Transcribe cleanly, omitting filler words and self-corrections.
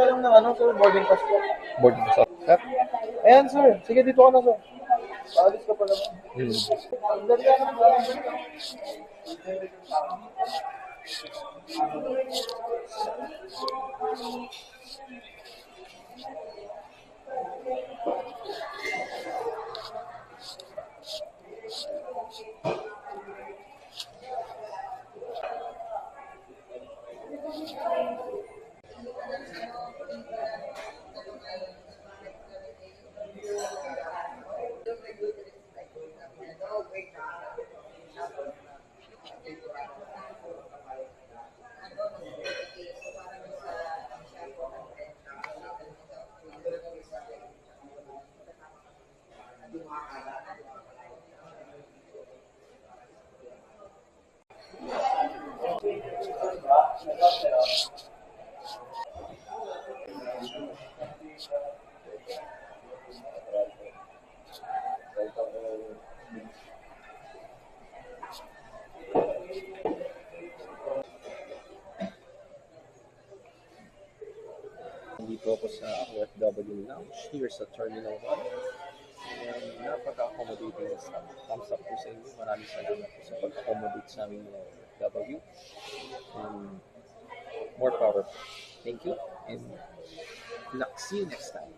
lang ng ano, sir, boarding pass po. Boarding pass. Sir? Ayan, sir. Sige, dito ka na, sir. Paalis ka pa naman. Dali ka na. Dito ako sa OFW Lounge here sa Terminal 1. And napaka-accommodating na staff. Thumbs up po sa inyo. Maraming salamat po sa pag-accommodate sa aming mga OFW. And more power. Thank you. And see you next time.